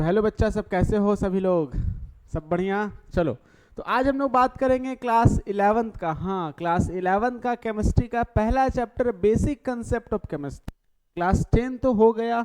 तो हेलो बच्चा, सब कैसे हो सभी लोग? सब बढ़िया। चलो, तो आज हम लोग बात करेंगे क्लास 11th का। हाँ, क्लास 11th का केमिस्ट्री का पहला chapter basic concept of chemistry. Class 10 तो हो गया,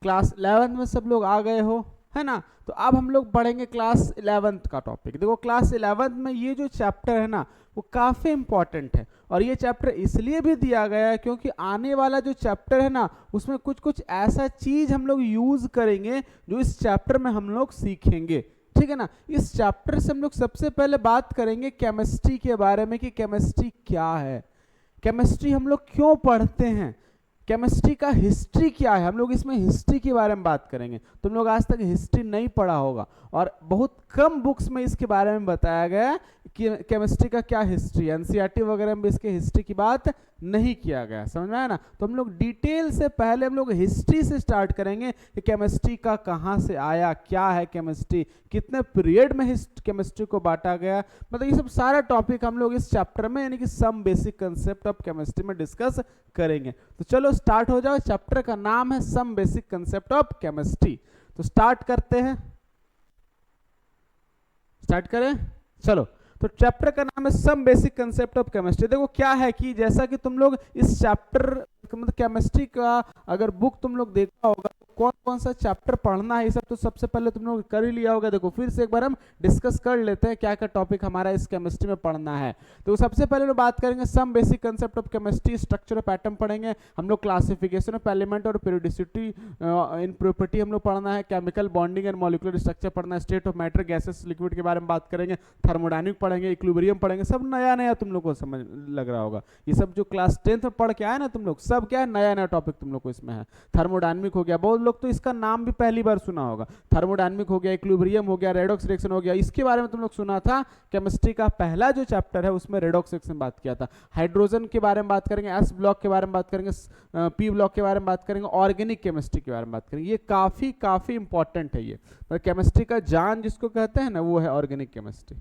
क्लास 11 में सब लोग आ गए हो, है ना? तो अब हम लोग पढ़ेंगे क्लास 11th का टॉपिक। देखो, क्लास 11th में ये जो चैप्टर है ना, वो काफ़ी इंपॉर्टेंट है। और ये चैप्टर इसलिए भी दिया गया है क्योंकि आने वाला जो चैप्टर है ना, उसमें कुछ कुछ ऐसा चीज़ हम लोग यूज़ करेंगे जो इस चैप्टर में हम लोग सीखेंगे। ठीक है ना? इस चैप्टर से हम लोग सबसे पहले बात करेंगे केमिस्ट्री के बारे में कि केमिस्ट्री क्या है, केमिस्ट्री हम लोग क्यों पढ़ते हैं, केमिस्ट्री का हिस्ट्री क्या है। हम लोग इसमें हिस्ट्री के बारे में बात करेंगे। तुम लोग आज तक हिस्ट्री नहीं पढ़ा होगा और बहुत कम बुक्स में इसके बारे में बताया गया कि केमिस्ट्री का क्या हिस्ट्री है। एनसीईआरटी वगैरह में इसके हिस्ट्री की बात नहीं किया गया, समझ में आया ना? तो हम लोग डिटेल से पहले हम लोग हिस्ट्री से स्टार्ट करेंगे कि केमिस्ट्री का कहाँ से आया, क्या है केमिस्ट्री, कितने पीरियड में केमिस्ट्री को बांटा गया, मतलब ये सब सारा टॉपिक हम लोग इस चैप्टर में यानी कि some basic concept of chemistry में डिस्कस करेंगे। तो चलो स्टार्ट हो जाओ। चैप्टर का नाम है some basic concept of chemistry. तो स्टार्ट करते हैं, स्टार्ट करें। चलो, तो चैप्टर का नाम है some basic concept of chemistry. देखो क्या है कि जैसा कि तुम लोग इस चैप्टर मतलब केमिस्ट्री का अगर बुक तुम लोग देखा होगा तो कौन कौन सा चैप्टर पढ़ना है ये सब तो सबसे पहले तुम लोग कर ही लिया होगा। देखो फिर से एक बार हम डिस्कस कर लेते हैं क्या क्या टॉपिक हमारा इस केमिस्ट्री में पढ़ना है। तो सबसे पहले लोग बात करेंगे some basic concept of chemistry, structure of atom पढ़ेंगे हम लोग, क्लासिफिकेशन ऑफ एलिमेंट और पेरियोडिसिटी इन प्रॉपर्टी हम लोग पढ़ना है, chemical bonding and molecular structure पढ़ना है, state of matter gases liquid के बारे में बात करेंगे, थर्मोडायनामिक पढ़ेंगे, इक्विलिब्रियम पढ़ेंगे। सब नया नया तुम लोग को समझ लग रहा होगा। ये सब जो क्लास 10th में पढ़ के आए ना तुम लोग, सब क्या है नया नया टॉपिक तुम लोग को इसमें है। थर्मोडायनामिक हो गया, बहुत लोग तो इसका नाम भी पहली बार सुना होगा। थर्मोडायनामिक हो गया, इक्विलिब्रियम हो गया, रेडॉक्स रिएक्शन हो गया। इसके बारे में तुम लोग सुना था, केमिस्ट्री का पहला जो चैप्टर है उसमें रेडॉक्स रिएक्शन बात किया था। हाइड्रोजन के बारे में बात करेंगे, एस ब्लॉक के बारे में बात करेंगे, पी ब्लॉक के बारे में बात करेंगे, ऑर्गेनिक केमिस्ट्री के बारे में बात करेंगे। ये काफी काफी इंपॉर्टेंट है। ये केमिस्ट्री का जान जिसको कहते हैं ना, वो है ऑर्गेनिक केमिस्ट्री।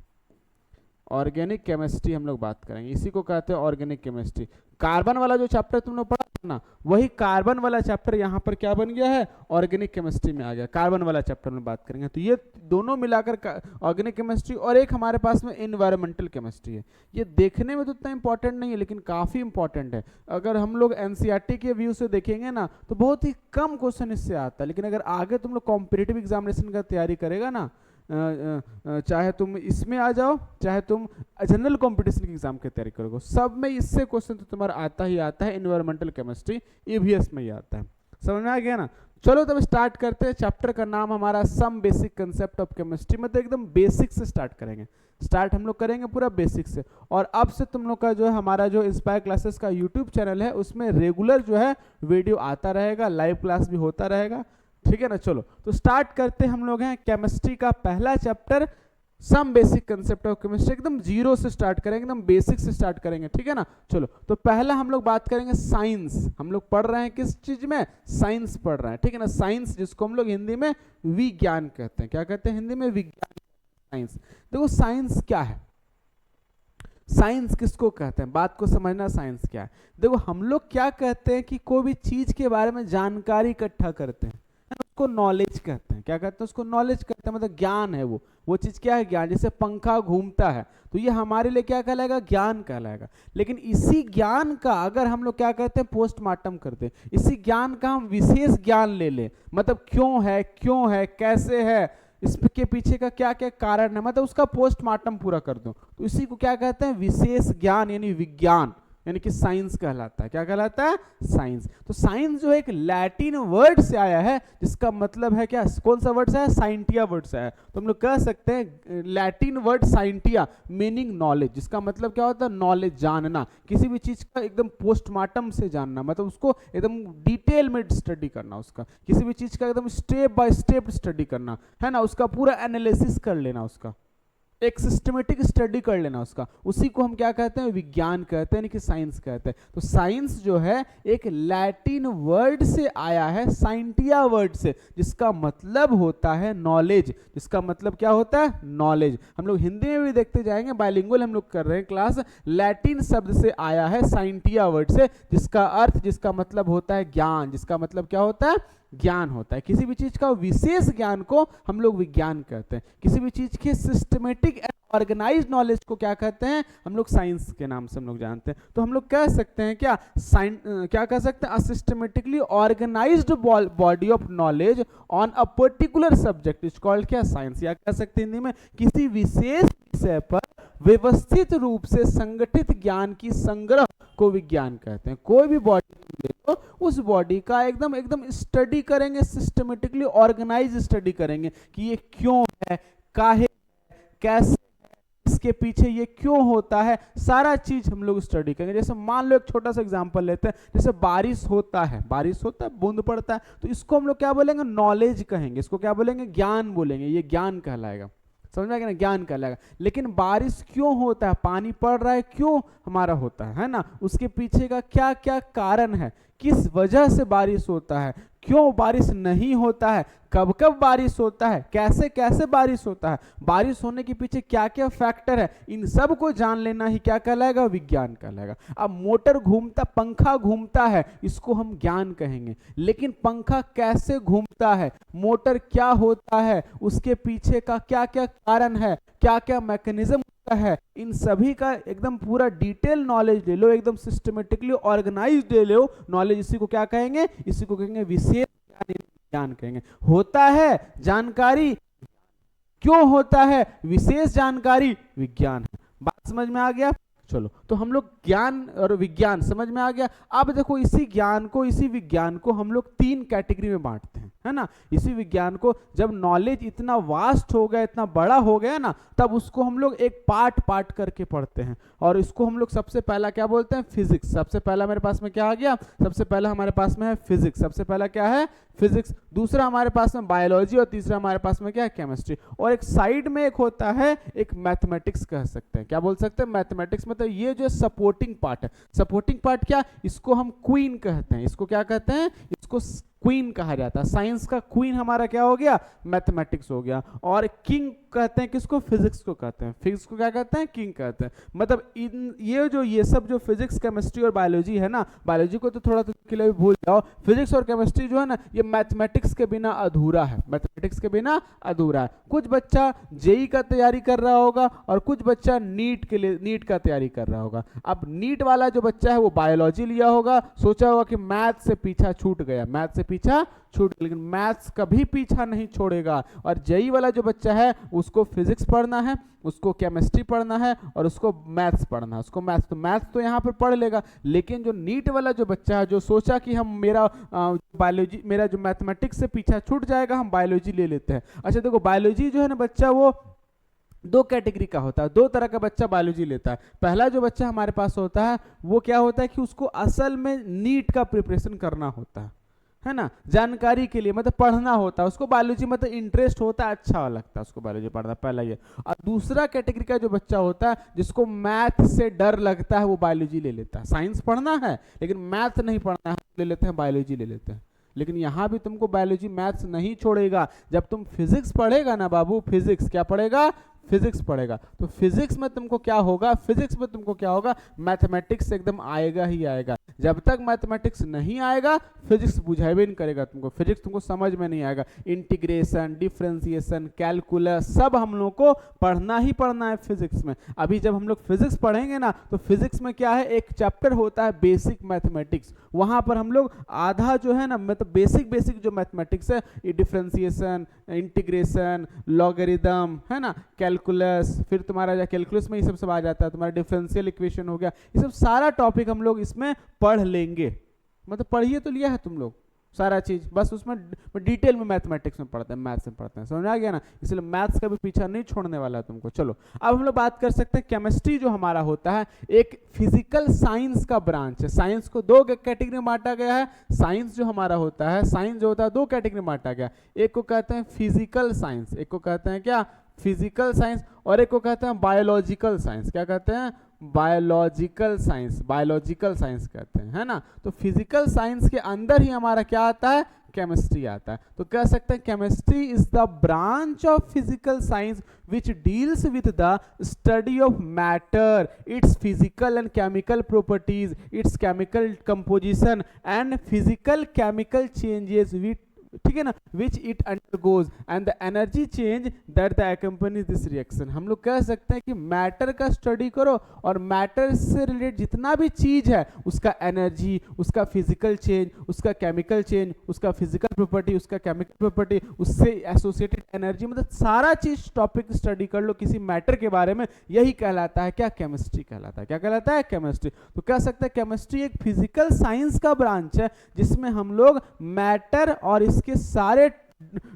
ऑर्गेनिक केमिस्ट्री हम लोग बात करेंगे, इसी को कहते हैं ऑर्गेनिक केमिस्ट्री। कार्बन वाला जो चैप्टर तुम लोग पढ़ा था ना, वही कार्बन वाला चैप्टर यहाँ पर क्या बन गया है, ऑर्गेनिक केमिस्ट्री में आ गया। कार्बन वाला चैप्टर में बात करेंगे। तो ये दोनों मिलाकर ऑर्गेनिक केमिस्ट्री, और एक हमारे पास में इन्वायरमेंटल केमिस्ट्री है। ये देखने में तो उतना इंपॉर्टेंट नहीं है लेकिन काफी इंपॉर्टेंट है। अगर हम लोग एनसीईआरटी के व्यू से देखेंगे ना तो बहुत ही कम क्वेश्चन इससे आता है, लेकिन अगर आगे तुम लोग कॉम्पिटिटिव एग्जामिनेशन का तैयारी करेगा ना, चाहे तुम इसमें आ जाओ चाहे तुम जनरल कंपटीशन की एग्जाम की तैयारी करोगे, सब में इससे क्वेश्चन तो तुम्हारा आता ही आता है। एनवायरमेंटल केमिस्ट्री ईवीएस में ही आता है। समझ में आ गया ना? चलो तब स्टार्ट करते हैं। चैप्टर का नाम हमारा some basic concept of chemistry, मतलब एकदम बेसिक से स्टार्ट करेंगे। स्टार्ट हम लोग करेंगे पूरा बेसिक से। और अब से तुम लोग का जो है हमारा जो इंस्पायर क्लासेस का यूट्यूब चैनल है उसमें रेगुलर जो है वीडियो आता रहेगा, लाइव क्लास भी होता रहेगा। ठीक है ना? चलो तो स्टार्ट करते हम लोग हैं केमिस्ट्री का पहला chapter some basic concept of chemistry. एकदम जीरो से स्टार्ट करेंगे, एकदम बेसिक से स्टार्ट करेंगे। ठीक है ना? चलो तो पहला हम लोग बात करेंगे साइंस। हम लोग पढ़ रहे हैं किस चीज में? साइंस पढ़ रहे हैं। ठीक है ना? साइंस जिसको हम लोग हिंदी में विज्ञान कहते हैं। क्या कहते हैं हिंदी में? विज्ञान। साइंस। देखो साइंस क्या है, साइंस किसको कहते हैं, बात को समझना। साइंस क्या है? देखो हम लोग क्या कहते हैं कि कोई भी चीज के बारे में जानकारी इकट्ठा करते हैं, उसको नॉलेज कहते हैं। क्या कहते हैं? उसको नॉलेज कहते हैं, मतलब ज्ञान है वो चीज क्या है? ज्ञान। जैसे पंखा घूमता है तो ये हमारे लिए क्या कहलाएगा? ज्ञान कहलाएगा। लेकिन इसी ज्ञान का अगर हम लोग क्या कहते हैं? पोस्टमार्टम करते हैं। इसी ज्ञान का हम विशेष ज्ञान ले लें, मतलब क्यों है, कैसे है, इसके पीछे का क्या क्या कारण है, मतलब उसका पोस्टमार्टम पूरा कर दो, तो इसी को क्या कहते हैं? विशेष ज्ञान यानी विज्ञान, यानी कि साइंस कहलाता है। क्या कहलाता है? साइंस। तो साइंस जो है एक लैटिन वर्ड से आया है जिसका मतलब है क्या? कौन सा वर्ड से है? साइंटिया वर्ड से है। तो हम लोग कह सकते हैं Latin word scientia meaning knowledge, जिसका मतलब क्या होता है? नॉलेज, जानना। किसी भी चीज का एकदम पोस्टमार्टम से जानना, मतलब उसको एकदम डिटेल में स्टडी करना, उसका किसी भी चीज का एकदम स्टेप बाय स्टेप स्टडी करना, है ना? उसका पूरा एनालिसिस कर लेना, उसका एक सिस्टमेटिक स्टडी कर लेना उसका, उसी को हम क्या कहते हैं? विज्ञान कहते हैं, यानी कि साइंस कहते हैं। तो साइंस जो है एक लैटिन वर्ड से आया है, साइंटिया वर्ड से, जिसका मतलब होता है नॉलेज। जिसका मतलब क्या होता है? नॉलेज। हम लोग हिंदी में भी देखते जाएंगे, बाइलिंगुअल हम लोग कर रहे हैं क्लास। लैटिन शब्द से आया है साइंटिया वर्ड से, जिसका अर्थ, जिसका मतलब होता है ज्ञान। जिसका मतलब क्या होता है? ज्ञान होता है। किसी भी चीज का विशेष ज्ञान को हम लोग विज्ञान कहते हैं। किसी भी चीज के सिस्टमेटिक एंड ऑर्गेनाइज्ड नॉलेज को क्या कहते हैं हम लोग, साइंस के नाम से हम लोग जानते हैं। तो हम लोग कह सकते हैं क्या, क्या कह सकते हैं, systematically organised body of knowledge on a particular subject is called क्या, साइंस। या कह सकते हैं हिंदी में किसी विशेष विषय पर व्यवस्थित रूप से संगठित ज्ञान की संग्रह को विज्ञान कहते हैं। कोई भी बॉडी ले लो, उस बॉडी का एकदम एकदम स्टडी करेंगे, सिस्टमेटिकली ऑर्गेनाइज स्टडी करेंगे कि ये क्यों है, काहे, कैसे, इसके पीछे ये क्यों होता है, सारा चीज हम लोग स्टडी करेंगे। जैसे मान लो एक छोटा सा एग्जांपल लेते हैं, जैसे बारिश होता है, बूंद पड़ता है, तो इसको हम लोग क्या बोलेंगे, नॉलेज कहेंगे। इसको क्या बोलेंगे, ज्ञान बोलेंगे। ये ज्ञान कहलाएगा, समझ में आएगा ना, ज्ञान कहलाएगा। लेकिन बारिश क्यों होता है, पानी पड़ रहा है, क्यों हमारा होता है ना, उसके पीछे का क्या क्या कारण है, किस वजह से बारिश होता है, क्यों बारिश नहीं होता है, कब कब बारिश होता है, कैसे कैसे बारिश होता है, बारिश होने के पीछे क्या क्या फैक्टर है, इन सब को जान लेना ही क्या कहलाएगा, विज्ञान कहलाएगा। अब मोटर घूमता, पंखा घूमता है, इसको हम ज्ञान कहेंगे। लेकिन पंखा कैसे घूमता है, मोटर क्या होता है, उसके पीछे का क्या क्या कारण है, क्या क्या मैकेनिज्म है, इन सभी का एकदम पूरा डिटेल नॉलेज ले लो, एकदम सिस्टमेटिकली ऑर्गेनाइज्ड ले लो नॉलेज। इसी को क्या कहेंगे, इसी को कहेंगे विशेष ज्ञान कहेंगे। होता है जानकारी, क्यों होता है, विशेष जानकारी, विज्ञान है। बात समझ में आ गया। चलो, तो हम लोग ज्ञान और विज्ञान समझ में आ गया। अब देखो, इसी ज्ञान को, इसी विज्ञान को हम लोग 3 कैटेगरी में बांटते हैं, है ना। इसी विज्ञान को जब नॉलेज इतना वास्ट हो गया, इतना बड़ा हो गया ना, तब उसको हम लोग एक पार्ट पार्ट करके पढ़ते हैं। और इसको हम लोग सबसे पहला क्या बोलते हैं, फिजिक्स। सबसे पहला मेरे पास में क्या आ गया, सबसे पहला हमारे पास में है फिजिक्स। सबसे पहला क्या है, फिजिक्स। दूसरा हमारे पास में बायोलॉजी, और तीसरा हमारे पास में क्या है, केमिस्ट्री। और एक साइड में एक होता है, एक मैथमेटिक्स कह सकते हैं। क्या बोल सकते हैं, मैथमेटिक्स। मतलब ये जो सपोर्टिंग पार्ट है, सपोर्टिंग पार्ट क्या, इसको हम क्वीन कहते हैं। इसको क्या कहते हैं, इसको क्वीन कहा जाता है। साइंस का क्वीन हमारा क्या हो गया, मैथमेटिक्स हो गया। और किंग कहते हैं किसको, फिजिक्स को कहते हैं। फिजिक्स को क्या कहते हैं, किंग कहते हैं। मतलब इन ये सब जो फिजिक्स, केमिस्ट्री और बायोलॉजी है ना, बायोलॉजी को तो थोड़ा के लिए भूल जाओ, फिजिक्स और केमिस्ट्री जो है ना, ये मैथमेटिक्स के बिना अधूरा है, मैथमेटिक्स के बिना अधूरा है। कुछ बच्चा जेई का तैयारी कर रहा होगा और कुछ बच्चा नीट के लिए, नीट का तैयारी कर रहा होगा। अब नीट वाला जो बच्चा है वो बायोलॉजी लिया होगा, सोचा होगा कि मैथ से पीछा छूट गया, मैथ से पीछा छूट, लेकिन मैथ्स कभी पीछा नहीं छोड़ेगा। और जेई वाला जो बच्चा है उसको फिजिक्स पढ़ना है, उसको केमिस्ट्री पढ़ना है और उसको मैथ्स पढ़ना है, उसको मैथ्स तो यहाँ पर पढ़ लेगा। लेकिन जो नीट वाला जो बच्चा है, जो सोचा कि हम मेरा बायोलॉजी, मेरा जो मैथमेटिक्स से पीछा छूट जाएगा, हम बायोलॉजी ले लेते हैं। अच्छा देखो, बायोलॉजी जो है ना बच्चा, वो 2 कैटेगरी का होता है, 2 तरह का बच्चा बायोलॉजी लेता है। पहला जो बच्चा हमारे पास होता है वो क्या होता है कि उसको असल में नीट का प्रिपरेशन करना होता है ना, जानकारी के लिए, मतलब पढ़ना होता है उसको बायोलॉजी, मतलब इंटरेस्ट होता है, अच्छा लगता है उसको बायोलॉजी पढ़ना, पहला ये। और दूसरा कैटेगरी का जो बच्चा होता है जिसको मैथ से डर लगता है, वो बायोलॉजी ले लेता है। साइंस पढ़ना है लेकिन मैथ नहीं पढ़ना है, ले लेते हैं बायोलॉजी ले लेते हैं। लेकिन यहाँ भी तुमको बायोलॉजी मैथ्स नहीं छोड़ेगा। जब तुम फिजिक्स पढ़ेगा ना बाबू, फिजिक्स क्या पढ़ेगा, फिजिक्स पढ़ेगा, तो फिजिक्स में तुमको क्या होगा, फिजिक्स में तुमको क्या होगा, मैथमेटिक्स एकदम आएगा ही आएगा। जब तक मैथमेटिक्स नहीं आएगा फिजिक्स बुझाइबे नहीं करेगा तुमको, फिजिक्स तुमको समझ में नहीं आएगा। इंटीग्रेशन, डिफरेंशिएशन, कैलकुलस सब हम लोग को पढ़ना ही पढ़ना है फिजिक्स में। अभी जब हम लोग फिजिक्स पढ़ेंगे ना, तो फिजिक्स में क्या है, एक चैप्टर होता है बेसिक मैथमेटिक्स। वहां पर हम लोग आधा जो है ना, मतलब बेसिक जो मैथमेटिक्स है, डिफरेंशिएशन, इंटीग्रेशन, लॉगरिदम, है ना, कैलकुलस, फिर तुम्हारा कैलकुलस में ये सब आ जाता है, तुम्हारा डिफरेंशियल इक्वेशन हो गया, ये सब सारा टॉपिक हम लोग इसमें पढ़ लेंगे। मतलब पढ़िए तो लिया है तुम लोग सारा चीज, बस उसमें डिटेल में मैथमेटिक्स में पढ़ते हैं, मैथ्स में पढ़ते हैं, समझ आ गया ना। इसलिए मैथ्स का भी पीछा नहीं छोड़ने वाला है तुमको। चलो अब हम लोग बात कर सकते हैं केमिस्ट्री जो हमारा होता है, एक फिजिकल साइंस का ब्रांच है। साइंस को 2 कैटेगरी में बांटा गया है। साइंस जो हमारा होता है, साइंस जो होता है 2 कैटेगरी में बांटा गया। एक को कहते हैं फिजिकल साइंस, एक को कहते हैं क्या, फिजिकल साइंस, और एक को कहते हैं बायोलॉजिकल साइंस। क्या कहते हैं, बायोलॉजिकल साइंस, बायोलॉजिकल साइंस कहते हैं, है ना। तो फिजिकल साइंस के अंदर ही हमारा क्या आता है, केमिस्ट्री आता है। तो कह सकते हैं chemistry is the branch of physical science which deals with the study of matter, it's physical and chemical properties, it's chemical composition and physical chemical changes ठीक है ना, which it undergoes and the energy change that the accompanies this reaction. हम लोग कह सकते हैं कि matter का स्टडी करो और मैटर से रिलेटेड जितना भी चीज है उसका एनर्जी, उसका फिजिकल चेंज, उसका केमिकल चेंज, उसका फिजिकल प्रॉपर्टी, उसका केमिकल प्रॉपर्टी, उससे एसोसिएटेड एनर्जी, मतलब सारा चीज टॉपिक स्टडी कर लो किसी मैटर के बारे में, यही कहलाता है क्या, केमिस्ट्री कहलाता है। क्या कहलाता है, केमिस्ट्री। तो कह सकते हैं केमिस्ट्री एक फिजिकल साइंस का ब्रांच है जिसमें हम लोग मैटर और इसके सारे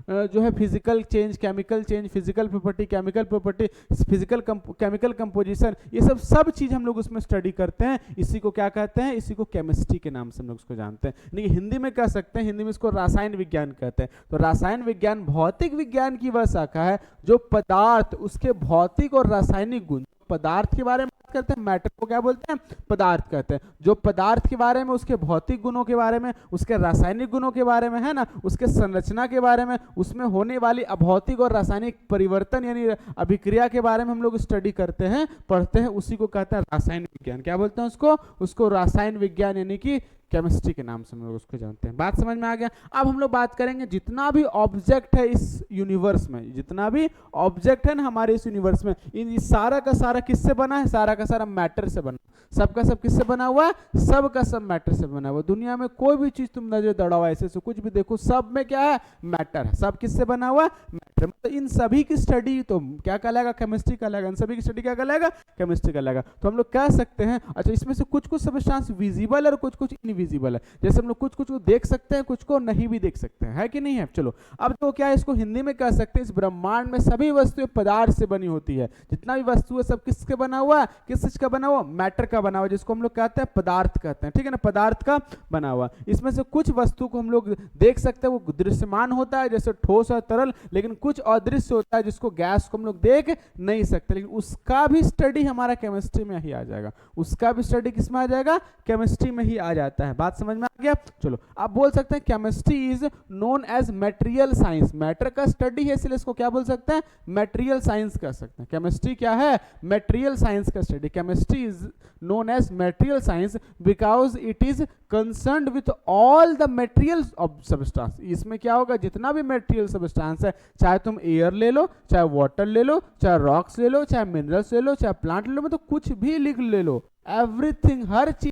जो है physical change, chemical change, physical property, chemical property, physical chemical composition, ये सब चीज हम लोग उसमें स्टडी करते हैं। इसी को क्या कहते हैं, इसी को केमिस्ट्री के नाम से हम लोग उसको जानते हैं। नहीं, हिंदी में कह सकते हैं, हिंदी में इसको रसायन विज्ञान कहते हैं। तो रसायन विज्ञान भौतिक विज्ञान की वह शाखा है जो पदार्थ, उसके भौतिक और रासायनिक गुण, पदार्थ के बारे में बात करते हैं, मैटर को क्या बोलते हैं, पदार्थ कहते हैं। जो पदार्थ के बारे में, उसके भौतिक गुणों के बारे में, उसके रासायनिक गुणों के बारे में, है ना, उसके संरचना के बारे में, उसमें होने वाली अभौतिक और रासायनिक परिवर्तन यानी अभिक्रिया के बारे में हम लोग स्टडी करते हैं, पढ़ते हैं, उसी को कहते हैं रासायन विज्ञान। क्या बोलते हैं उसको रासायन विज्ञान यानी कि केमिस्ट्री के नाम से हम लोग उसको जानते हैं। बात समझ में आ गया। अब हम लोग बात करेंगे जितना भी ऑब्जेक्ट है इस यूनिवर्स में, जितना भी ऑब्जेक्ट है ना हमारे इस यूनिवर्स में, इन सारा का सारा किससे बना है, सारा का सारा मैटर से बना। सबका सब किससे बना हुआ है, सब का सब मैटर से बना हुआ। दुनिया में कोई भी चीज तुम नजर दौड़ाओ ऐसे से कुछ भी देखो, सब में क्या है, मैटर है। सब किससे बना हुआ है, मैटर। मतलब इन सभी की स्टडी तो क्या कहलाएगा, केमिस्ट्री कहलाएगा। इन सभी की स्टडी क्या कहलाएगा, केमिस्ट्री कहलाएगा। तो हम लोग कह सकते हैं, अच्छा इसमें से कुछ सब्सटेंस विजिबल और कुछ इनविजिबल है। जैसे हम लोग कुछ को देख सकते हैं, कुछ को नहीं भी देख सकते हैं, है कि नहीं है। चलो अब तो क्या है, इसको हिंदी में कह सकते हैं, इस ब्रह्मांड में सभी वस्तुएं पदार्थ से बनी होती है। जितना भी वस्तु है सब किसके बना हुआ है, किस चीज का बना हुआ, मैटर का बना हुआ, जिसको हम लोग कहते हैं पदार्थ कहते हैं, ठीक है ना, पदार्थ का बना हुआ। इसमें से कुछ वस्तु को हम लोग देख सकते हैं, वो दृश्यमान होता है जैसे ठोस और तरल, लेकिन कुछ अदृश्य होता है जिसको गैस को हम लोग देख नहीं सकते, लेकिन उसका भी स्टडी हमारा केमिस्ट्री में ही आ जाएगा। उसका भी स्टडी किसमें आ जाएगा, केमिस्ट्री में ही आ जाता है। बात समझ में आ गया। चलो आप बोल सकते हैं chemistry is known as material science. Matter का स्टडी है इसलिए इसको क्या बोल सकते हैं, मटेरियल साइंस कह सकते हैं। केमिस्ट्री क्या है, मटेरियल साइंस का study. Chemistry is known as material science because it is concerned with all the materials of substance। इसमें क्या होगा, जितना भी material substance है, चाहे तुम एयर ले लो, चाहे वाटर ले लो, चाहे रॉक्स ले लो, चाहे मिनरल्स ले लो, चाहे प्लांट ले लो, मतलब कुछ भी लिख ले लो, एवरीथिंग, हर चीज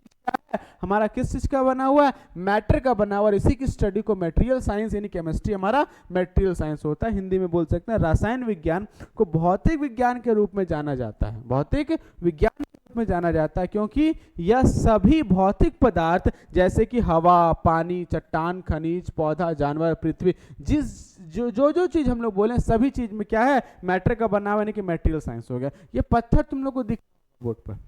हमारा किस चीज का बना हुआ है, मैटर का बना हुआ है। इसी की स्टडी को मटेरियल साइंस यानी केमिस्ट्री हमारा मटेरियल साइंस होता है। हिंदी में बोल सकते हैं रसायन विज्ञान को भौतिक विज्ञान के रूप में जाना जाता है, भौतिक विज्ञान के रूप में जाना जाता है, क्योंकि यह सभी भौतिक पदार्थ जैसे कि हवा, पानी, चट्टान, खनिज, पौधा, जानवर, पृथ्वी, जो चीज हम लोग बोले सभी चीज में क्या है, मैटर का बना हुआ यानी कि मटेरियल साइंस हो गया। ये पत्थर तुम लोग को दिख बोर्ड पर,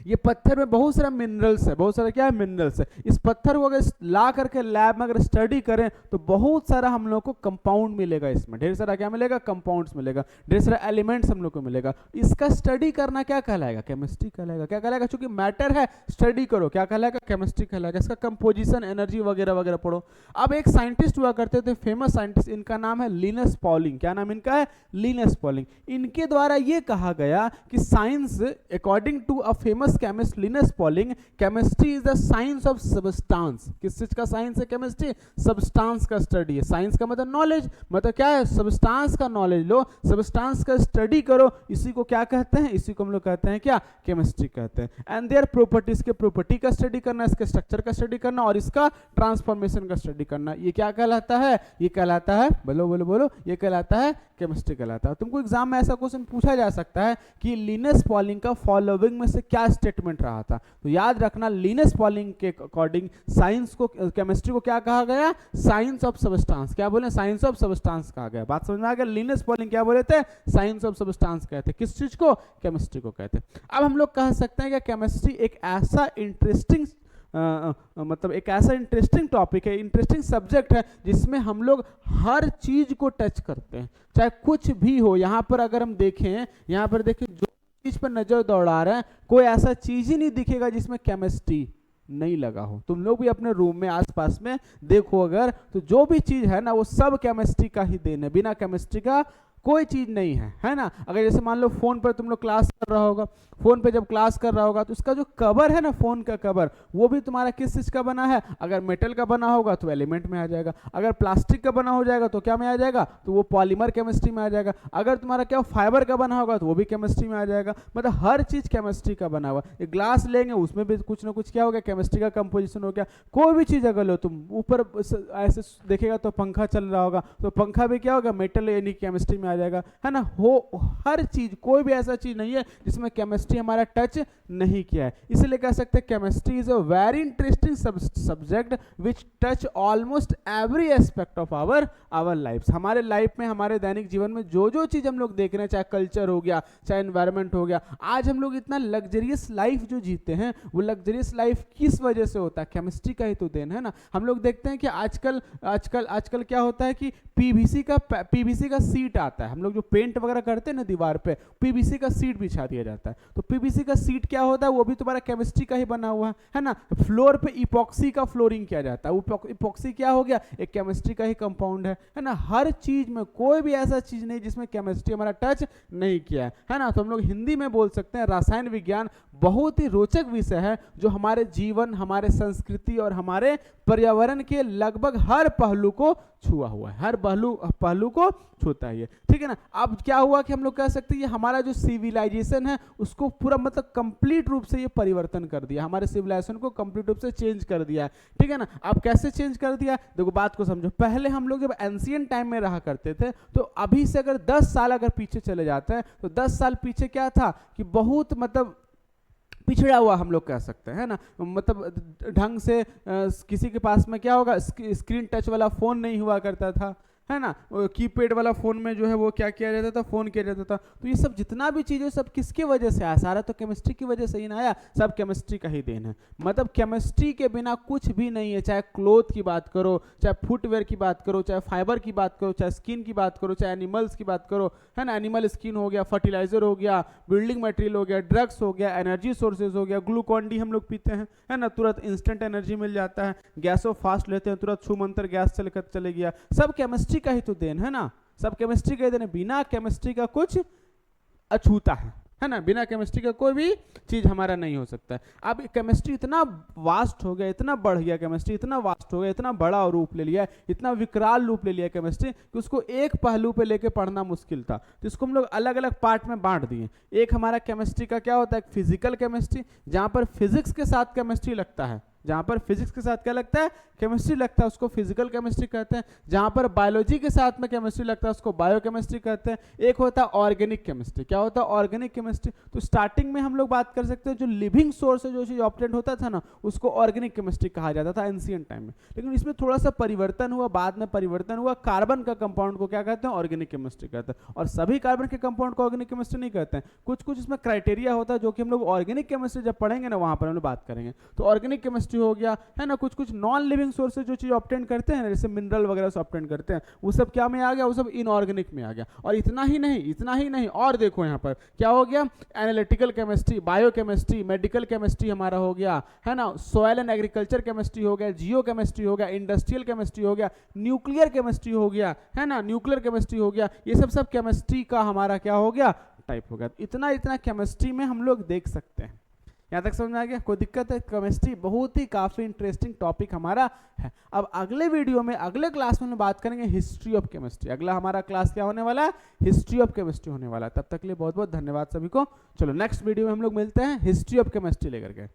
ये पत्थर में बहुत सारा मिनरल्स है, बहुत सारा क्या है, मिनरल्स है। इस पत्थर को अगर ला करके लैब में अगर स्टडी करें तो बहुत सारा हम लोग को कंपाउंड मिलेगा, इसमें ढेर सारा क्या मिलेगा, कंपाउंड्स मिलेगा, ढेर सारा एलिमेंट्स हम लोग को मिलेगा। इसका स्टडी करना क्या कहलाएगा, केमिस्ट्री कहलाएगा। क्या कहलाएगा, चूंकि मैटर है, स्टडी करो, क्या कहलाएगा, केमिस्ट्री कहलाएगा। इसका कंपोजिशन, एनर्जी वगैरह वगैरह पढ़ो। अब एक साइंटिस्ट हुआ करते थे, फेमस साइंटिस्ट, इनका नाम है लिनस पॉलिंग। क्या नाम इनका है, लिनस पॉलिंग। इनके द्वारा ये कहा गया कि science, according to a famous chemist Linus Pauling, chemistry is the science of substance. किस चीज का साइंस है केमिस्ट्री, सब्सटेंस का स्टडी है। साइंस का मतलब नॉलेज, मतलब क्या है, सब्सटेंस का नॉलेज लो, सब्सटेंस का स्टडी करो, इसी को क्या कहते हैं, इसी को हम लोग कहते हैं क्या, केमिस्ट्री कहते हैं। एंड देयर प्रॉपर्टीज के प्रॉपर्टी का स्टडी करना, इसके स्ट्रक्चर का स्टडी करना और इसका ट्रांसफॉर्मेशन का स्टडी करना, ये क्या कहलाता है, ये कहलाता है, बोलो बोलो बोलो, ये कहलाता है केमिस्ट्री कहलाता है। तुमको एग्जाम में ऐसा क्वेश्चन पूछा जा सकता है कि लिनस पॉलिंग का फॉलोइंग में से क्या स्टेटमेंट रहा था, तो याद रखना लिनस पॉलिंग के अकॉर्डिंग साइंस को, केमिस्ट्री को क्या कहा गया, साइंस ऑफ सब्सटेंस। क्या बोले, साइंस ऑफ सब्सटेंस कहा गया। बात समझ में आ गया। लिनस पॉलिंग क्या बोले थे, साइंस ऑफ सब्सटेंस कहते, किस चीज को, केमिस्ट्री को कहते। अब हम लोग कह सकते हैं कि केमिस्ट्री एक ऐसा इंटरेस्टिंग मतलब एक ऐसा इंटरेस्टिंग टॉपिक है, इंटरेस्टिंग सब्जेक्ट है, जिसमें हम लोग हर चीज को टच करते हैं, चाहे कुछ भी हो। यहाँ पर अगर हम देखें, यहाँ पर देखें, जो चीज पर नजर दौड़ा रहे हैं, कोई ऐसा चीज ही नहीं दिखेगा जिसमें केमिस्ट्री नहीं लगा हो। तुम लोग भी अपने रूम में आसपास में देखो अगर, तो जो भी चीज है ना वो सब केमिस्ट्री का ही देन है। बिना केमिस्ट्री का कोई चीज नहीं है ना। अगर जैसे मान लो फोन पर तुम लोग क्लास कर रहा होगा, फोन पे जब क्लास कर रहा होगा तो उसका जो कवर है ना, फोन का कवर, वो भी तुम्हारा किस चीज का बना है? अगर मेटल का बना होगा तो एलिमेंट में आ जाएगा, अगर प्लास्टिक का बना हो जाएगा तो क्या में आ जाएगा? तो वो पॉलीमर केमिस्ट्री में आ जाएगा, अगर तुम्हारा क्या फाइबर का बना होगा तो वो भी केमिस्ट्री में आ जाएगा। मतलब हर चीज केमिस्ट्री का बना हुआ। एक ग्लास लेंगे उसमें भी कुछ ना कुछ क्या हो गया? केमिस्ट्री का कंपोजिशन हो गया। कोई भी चीज अगर लो तुम, ऊपर ऐसे देखेगा तो पंखा चल रहा होगा, तो पंखा भी क्या होगा? मेटल यानी केमिस्ट्री में आ जाएगा, है ना। हो हर चीज, कोई भी ऐसा चीज नहीं है जिसमें केमिस्ट्री हमारा टच नहीं किया है। इसलिए कह सकते हैं chemistry is a very interesting subject which touch almost every aspect of our life. हमारे लाइफ में, हमारे दैनिक जीवन में जो जो चीज हम लोग देख रहे हैं, चाहे कल्चर हो गया, चाहे एनवायरमेंट हो गया, आज हम लोग इतना लग्जरियस लाइफ जो जीते हैं, वो लग्जरियस लाइफ किस वजह से होता है? केमिस्ट्री का ही तो देन है ना। हम लोग देखते हैं कि आजकल आजकल आजकल क्या होता है कि पीवीसी का सीट आता है। हम लोग जो पेंट वगैरह करते हैं ना दीवार पे, पीवीसी का सीट बिछा दिया जाता है। तो पीवीसी का सीट क्या होता है? वो भी तुम्हारा केमिस्ट्री का ही बना हुआ है ना। फ्लोर पे इपॉक्सी का फ्लोरिंग किया जाता है, इपॉक्सी क्या हो गया? एक केमिस्ट्री का ही कंपाउंड है ना। हर चीज में कोई भी ऐसा चीज नहीं जिसमें केमिस्ट्री हमारा टच नहीं किया है ना। तो हम लोग हिंदी में बोल सकते हैं रसायन विज्ञान बहुत ही रोचक विषय है, जो हमारे जीवन, हमारे संस्कृति और हमारे पर्यावरण के लगभग हर पहलू को छुआ हुआ है, हर पहलू को छूता है ये, ठीक है ना। अब क्या हुआ कि हम लोग कह सकते हैं ये हमारा जो सिविलाइजेशन है उसको पूरा मतलब कंप्लीट रूप से ये परिवर्तन कर दिया, हमारे सिविलाइजेशन को कंप्लीट रूप से चेंज कर दिया है, ठीक है ना। अब कैसे चेंज कर दिया? देखो बात को समझो। पहले हम लोग जब एंशिएंट टाइम में रहा करते थे, तो अभी से अगर 10 साल अगर पीछे चले जाते हैं, तो 10 साल पीछे क्या था कि बहुत मतलब पिछड़ा हुआ हम लोग कह सकते हैं ना। मतलब ढंग से किसी के पास में क्या होगा? स्क्रीन टच वाला फोन नहीं हुआ करता था, है ना। कीपैड वाला फोन में जो है वो क्या किया जाता था? फोन किया जाता था। तो ये सब जितना भी चीजें सब किसकी वजह से आया? सारा तो केमिस्ट्री की वजह से ही ना आया, सब केमिस्ट्री का ही देन है। मतलब केमिस्ट्री के बिना कुछ भी नहीं है। चाहे क्लोथ की बात करो, चाहे फुटवेयर की बात करो, चाहे फाइबर की बात करो, चाहे स्किन की बात करो, चाहे एनिमल्स की बात करो, है ना। एनिमल स्किन हो गया, फर्टिलाइजर हो गया, बिल्डिंग मटेरियल हो गया, ड्रग्स हो गया, एनर्जी सोर्सेज हो गया, ग्लूकॉन डी हम लोग पीते हैं, है ना, तुरंत इंस्टेंट एनर्जी मिल जाता है। गैसो फास्ट लेते हैं, तुरंत छू मंतर गैस चलकर चले गया। सब केमिस्ट्री का ही तो देन है ना, सब केमिस्ट्री का ही देन है। बिना केमिस्ट्री का कुछ अछूता है ना। बिना केमिस्ट्री का कोई भी चीज हमारा नहीं हो सकता है। अब केमिस्ट्री इतना वास्ट हो गया, इतना बढ़ गया, केमिस्ट्री इतना वास्ट हो गया, इतना बड़ा रूप ले लिया, इतना विकराल रूप ले लिया केमिस्ट्री, कि उसको एक पहलू पे लेके पढ़ना मुश्किल था। तो इसको हम लोग अलग अलग पार्ट में बांट दिए। एक हमारा केमिस्ट्री का क्या होता है? फिजिकल केमिस्ट्री, जहां पर फिजिक्स के साथ केमिस्ट्री लगता है, जहां पर फिजिक्स के साथ क्या लगता है? केमिस्ट्री लगता है, उसको फिजिकल केमिस्ट्री कहते हैं। जहां पर बायोलॉजी के साथ में केमिस्ट्री लगता है उसको बायोकेमिस्ट्री कहते हैं। एक होता है ऑर्गेनिक केमिस्ट्री। क्या होता है? Organic chemistry. तो स्टार्टिंग में हम लोग बात कर सकते हैं जो लिविंग सोर्स से जो चीज ऑब्टेन होता था ना, उसको ऑर्गेनिक केमिस्ट्री कहा जाता था एंशिएंट टाइम में। लेकिन इसमें थोड़ा सा परिवर्तन हुआ, बाद में परिवर्तन हुआ। कार्बन का कंपाउंड को क्या कहते हैं? ऑर्गेनिक केमिस्ट्री कहते हैं। और सभी कार्बन के कंपाउंड को ऑर्गेनिक केमिस्ट्री नहीं कहते हैं, कुछ कुछ इसमें क्राइटेरिया होता है जो कि हम लोग ऑर्गेनिक केमिस्ट्री जब पढ़ेंगे ना वहां पर हम लोग बात करेंगे। तो ऑर्गेनिक केमिस्ट्री हो गया, है ना। कुछ कुछ नॉन लिविंग सोर्स से जो चीज ऑब्टेन करते हैं, जैसे मिनरल वगैरह से ऑब्टेन करते हैं, वो सब क्या में आ गया? वो सब इनऑर्गेनिक में आ गया। और इतना ही नहीं, और देखो यहाँ पर क्या हो गया? Analytical chemistry, biochemistry, medical chemistry हमारा हो गया, है ना। सॉइल एंड एग्रीकल्चर केमिस्ट्री हो गया, जियो केमिस्ट्री हो गया, इंडस्ट्रियल केमिस्ट्री हो गया, न्यूक्लियर केमिस्ट्री हो गया, है ना, न्यूक्लियर केमिस्ट्री हो गया। ये सब केमिस्ट्री का हमारा क्या हो गया? टाइप हो गया। इतना केमिस्ट्री में हम लोग देख सकते हैं। यहाँ तक समझ में आ गया? कोई दिक्कत है? केमिस्ट्री बहुत ही काफी इंटरेस्टिंग टॉपिक हमारा है। अब अगले वीडियो में, अगले क्लास में हम बात करेंगे हिस्ट्री ऑफ केमिस्ट्री। अगला हमारा क्लास क्या होने वाला है? हिस्ट्री ऑफ केमिस्ट्री होने वाला है। तब तक के लिए बहुत बहुत धन्यवाद सभी को। चलो नेक्स्ट वीडियो में हम लोग मिलते हैं हिस्ट्री ऑफ केमिस्ट्री लेकर के।